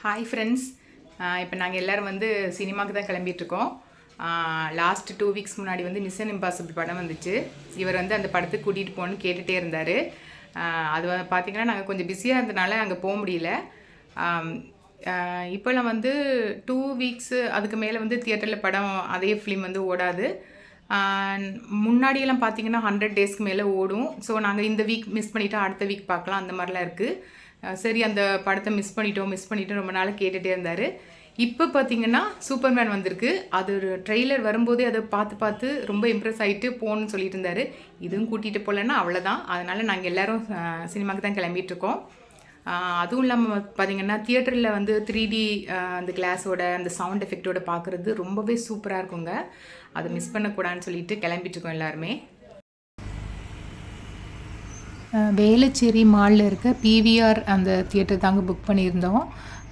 Hi friends. இப்போ நாங்கள் எல்லோரும் வந்து சினிமாவுக்கு தான் கிளம்பிட்டுருக்கோம். லாஸ்ட் 2 வீக்ஸ் முன்னாடி வந்து மிஷன் இம்பாசிபிள் படம் வந்துச்சு. இவர் வந்து அந்த படத்துக்கு கூட்டிகிட்டு போகணுன்னு கேட்டுகிட்டே இருந்தார். அது பார்த்திங்கன்னா நாங்கள் கொஞ்சம் பிஸியாக இருந்தனால அங்கே போக முடியல. இப்போல்லாம் வந்து 2 வீக்ஸு அதுக்கு மேலே வந்து தியேட்டரில் படம் அதே ஃபிலிம் வந்து ஓடாது. முன்னாடியெல்லாம் பார்த்திங்கன்னா 100 டேஸ்க்கு மேலே ஓடும். ஸோ நாங்கள் இந்த வீக் மிஸ் பண்ணிவிட்டோம், அடுத்த வீக் பார்க்கலாம், அந்த மாதிரிலாம் இருக்குது. சரி, அந்த படத்தை மிஸ் பண்ணிட்டோம் ரொம்ப நாள் கேட்டுகிட்டே இருந்தார். இப்போ பார்த்திங்கன்னா சூப்பர்மேன் வந்திருக்கு. அது ஒரு ட்ரெய்லர் வரும்போதே அதை பார்த்து ரொம்ப இம்ப்ரெஸ் ஆகிட்டு போகணுன்னு சொல்லிட்டு இருந்தார். இதுவும் கூட்டிகிட்டு போகலன்னா அவ்வளோதான். அதனால் நாங்கள் எல்லோரும் சினிமாவுக்கு தான் கிளம்பிகிட்ருக்கோம். அதுவும் இல்லாமல் பார்த்திங்கன்னா தியேட்டரில் வந்து 3D அந்த கிளாஸோட அந்த சவுண்ட் எஃபெக்டோட பார்க்குறது ரொம்பவே சூப்பராக இருக்குங்க. அதை மிஸ் பண்ணக்கூடாதுன்னு சொல்லிட்டு கிளம்பிட்டுருக்கோம் எல்லாருமே. வேளச்சேரி மாலில் இருக்க பிவிஆர் அந்த தியேட்டர் தாங்க புக் பண்ணியிருந்தோம்.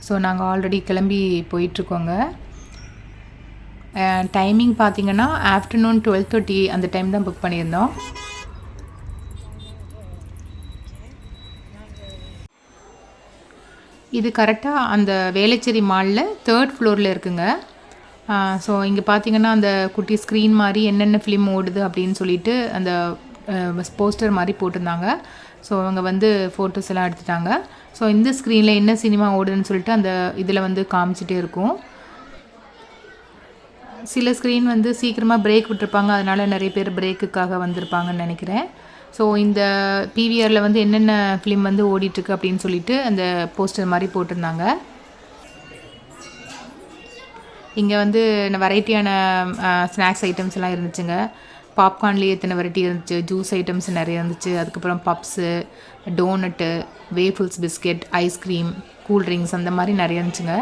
ஸோ நாங்கள் ஆல்ரெடி கிளம்பி போயிட்டுருக்கோங்க. டைமிங் பார்த்திங்கன்னா ஆஃப்டர்நூன் 12:30 அந்த டைம் தான் புக் பண்ணியிருந்தோம். இது கரெக்டாக அந்த வேளச்சேரி மாலில் 3rd ஃப்ளோரில் இருக்குங்க. ஸோ இங்கே பார்த்திங்கன்னா அந்த குட்டி ஸ்க்ரீன் மாதிரி என்னென்ன ஃபிலிம் ஓடுது அப்படின்னு சொல்லிட்டு அந்த போஸ்டர் மாதிரி போட்டிருந்தாங்க. ஸோ அவங்க வந்து ஃபோட்டோஸ் எல்லாம் எடுத்துட்டாங்க. ஸோ இந்த ஸ்க்ரீனில் என்ன சினிமா ஓடுதுன்னு சொல்லிட்டு அந்த இதில் வந்து காமிச்சிட்டே இருக்கும். சில ஸ்க்ரீன் வந்து சீக்கிரமாக பிரேக் விட்டுருப்பாங்க, அதனால் நிறைய பேர் பிரேக்குக்காக வந்திருப்பாங்கன்னு நினைக்கிறேன். ஸோ இந்த பிவிஆரில் வந்து என்னென்ன ஃபிலிம் வந்து ஓடிட்டுருக்கு அப்படின்னு சொல்லிட்டு அந்த போஸ்டர் மாதிரி போட்டிருந்தாங்க. இங்கே வந்து வெரைட்டியான ஸ்நாக்ஸ் ஐட்டம்ஸ் எல்லாம் இருந்துச்சுங்க. பாப்கார்ன்லேயே எத்தனை வெரைட்டி இருந்துச்சு, ஜூஸ் ஐட்டம்ஸ் நிறைய இருந்துச்சு. அதுக்கப்புறம் puffs, doughnut, waffles, biscuit, ice cream, cool drinks அந்த மாதிரி நிறைய இருந்துச்சுங்க.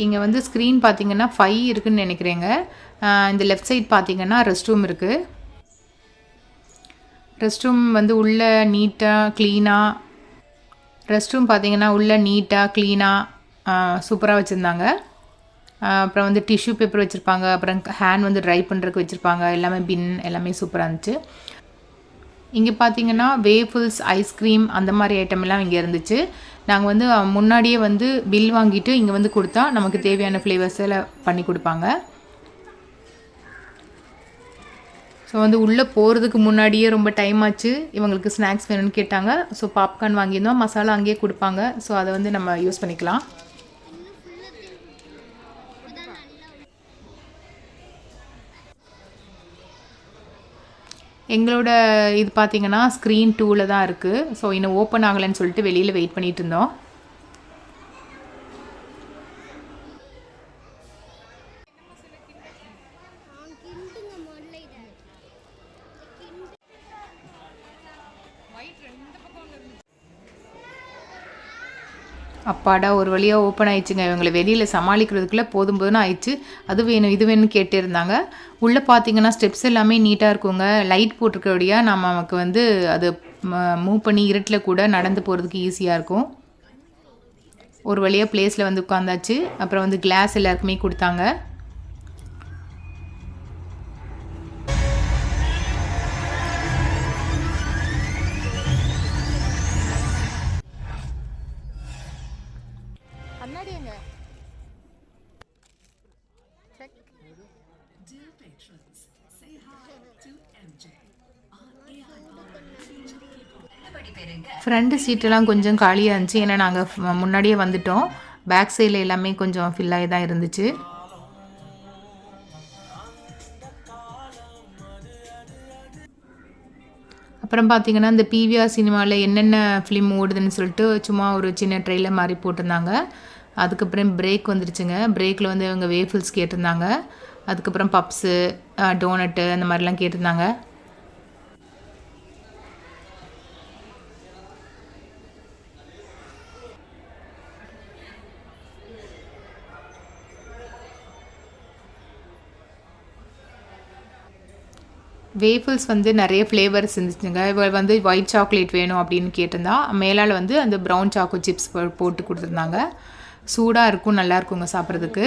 இங்கே வந்து ஸ்க்ரீன் பார்த்திங்கன்னா 5 இருக்குதுன்னு நினைக்கிறேங்க. இந்த லெஃப்ட் சைட் பார்த்திங்கன்னா ரெஸ்ட் ரூம் இருக்குது. ரெஸ்ட் ரூம் வந்து உள்ளே நீட்டாக க்ளீனாக சூப்பராக வச்சுருந்தாங்க. அப்புறம் வந்து டிஷ்யூ பேப்பர் வச்சுருப்பாங்க, அப்புறம் ஹேண்ட் வந்து ட்ரை பண்ணுறதுக்கு வச்சுருப்பாங்க. எல்லாமே எல்லாமே சூப்பராக இருந்துச்சு. இங்கே பார்த்திங்கன்னா வேஃபிள்ஸ், ஐஸ்கிரீம் அந்த மாதிரி ஐட்டம் எல்லாம் இங்கே இருந்துச்சு. நாங்கள் வந்து முன்னாடியே வந்து பில் வாங்கிட்டு இங்கே வந்து கொடுத்தா நமக்கு தேவையான ஃப்ளேவர்ஸில் பண்ணி கொடுப்பாங்க. ஸோ வந்து உள்ளே போகிறதுக்கு முன்னாடியே ரொம்ப டைம் ஆச்சு. இவங்களுக்கு ஸ்நாக்ஸ் வேணும்னு கேட்டாங்க. ஸோ பாப்கார்ன் வாங்கியிருந்தோம், மசாலா அங்கேயே கொடுப்பாங்க. ஸோ அதை வந்து நம்ம யூஸ் பண்ணிக்கலாம். எங்களோட இது பார்த்திங்கன்னா ஸ்க்ரீன் 2ல் தான் இருக்குது. ஸோ இன்னும் ஓப்பன் ஆகலைன்னு சொல்லிட்டு வெளியில் வெயிட் பண்ணிகிட்டு இருந்தோம். அப்பாடா, ஒரு வழியாக ஓப்பன் ஆயிடுச்சுங்க. இவங்களை வெளியில் சமாளிக்கிறதுக்குள்ளே போதும்னு ஆயிடுச்சு. அது வேணும் இது வேணும்னு கேட்டே இருந்தாங்க. உள்ளே பார்த்தீங்கன்னா ஸ்டெப்ஸ் எல்லாமே நீட்டாக இருக்குங்க. லைட் போட்டிருக்கபடியாக நமக்கு வந்து அது மூவ் பண்ணி இருட்டில் கூட நடந்து போகிறதுக்கு ஈஸியாக இருக்கும். ஒரு வழியாக பிளேஸில் வந்து உட்காந்தாச்சு. அப்புறம் வந்து கிளாஸ் எல்லாருக்குமே கொடுத்தாங்க. ஃப்ரண்ட் சீட்டெல்லாம் கொஞ்சம் காலியாக இருந்துச்சு. ஏன்னா நாங்கள் முன்னாடியே வந்துட்டோம். பேக் சைடில் எல்லாமே கொஞ்சம் ஃபில்லாகி தான் இருந்துச்சு. அப்புறம் பார்த்திங்கன்னா இந்த பிவிஆர் சினிமாவில் என்னென்ன ஃபிலிம் ஓடுதுன்னு சொல்லிட்டு சும்மா ஒரு சின்ன ட்ரெய்லர் மாதிரி போட்டிருந்தாங்க. அதுக்கப்புறம் பிரேக் வந்துருச்சுங்க. பிரேக்கில் வந்து அவங்க வேஃபிள்ஸ் கேட்டிருந்தாங்க. அதுக்கப்புறம் பப்ஸு, டோனட்டு அந்த மாதிரிலாம் கேட்டிருந்தாங்க. வேஃபிள்ஸ் வந்து நிறைய ஃப்ளேவர்ஸ் இருந்துச்சுங்க. இவள் வந்து ஒயிட் சாக்லேட் வேணும் அப்படின்னு கேட்டிருந்தா, மேலால் வந்து அந்த ப்ரௌன் சாக்கோ சிப்ஸ் போட்டு கொடுத்துருந்தாங்க. சூடாக இருக்கும், நல்லா இருக்குங்க சாப்பிட்றதுக்கு.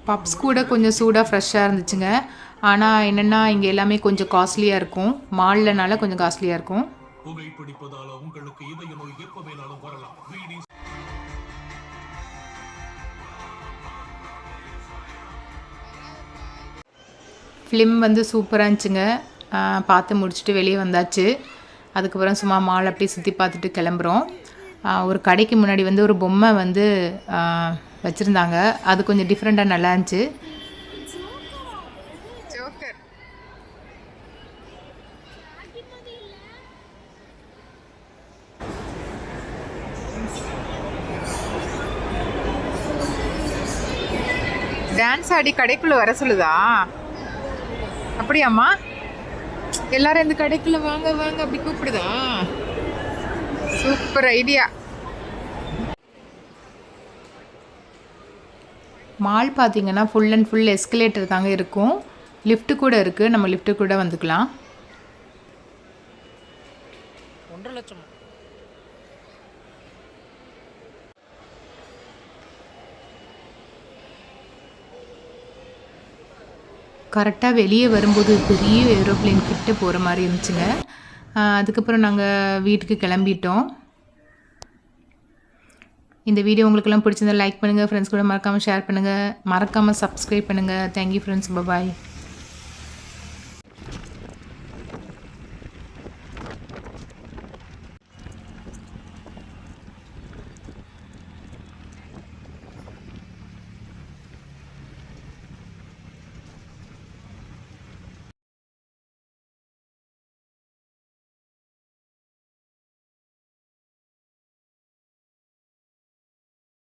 பப்ஸ் கூட கொஞ்சம் சூடாக ஃப்ரெஷ்ஷாக இருந்துச்சுங்க. ஆனால் என்னென்னா இங்கே எல்லாமே கொஞ்சம் காஸ்ட்லியாக இருக்கும். மால்லனால கொஞ்சம் காஸ்ட்லியாக இருக்கும். ஃபிலிம் வந்து சூப்பராக இருந்துச்சுங்க. பார்த்து முடிச்சுட்டு வெளியே வந்தாச்சு. அதுக்கப்புறம் சும்மா மால் அப்படியே சுற்றி பார்த்துட்டு கிளம்புறோம். ஒரு கடைக்கு முன்னாடி வந்து ஒரு பொம்மை வந்து வச்சுருந்தாங்க. அது கொஞ்சம் டிஃப்ரெண்ட்டாக நல்லா இருந்துச்சு. டான்ஸ் ஆடி கடைக்குள்ளே வர சொல்லுதா? அப்படியாம்மா? எல்லாரும் இந்த கடைக்குள்ளே வாங்க வாங்க அப்படி கூப்பிடுதா? Super idea. மால் பார்த்தீங்கன்னா ஃபுல் அண்ட் ஃபுல் எஸ்கலேட்டர் தாங்க இருக்கும். லிஃப்ட்டு கூட இருக்குது. நம்ம லிஃப்ட்டு கூட வந்துக்கலாம். 1.5 லட்சம். கரெக்டாக வெளியே வரும்போது பெரிய ஏரோப்ளேன் கிட்ட போகிற மாதிரி இருந்துச்சுங்க. அதுக்கப்புறம் நாங்கள் வீட்டுக்கு கிளம்பிட்டோம். இந்த வீடியோ உங்களுக்கெல்லாம் பிடிச்சிருந்தா லைக் பண்ணுங்கள், ஃப்ரெண்ட்ஸ் கூட மறக்காமல் ஷேர் பண்ணுங்கள், மறக்காமல் சப்ஸ்கிரைப் பண்ணுங்கள். தேங்க்யூ ஃப்ரெண்ட்ஸ், பாய்.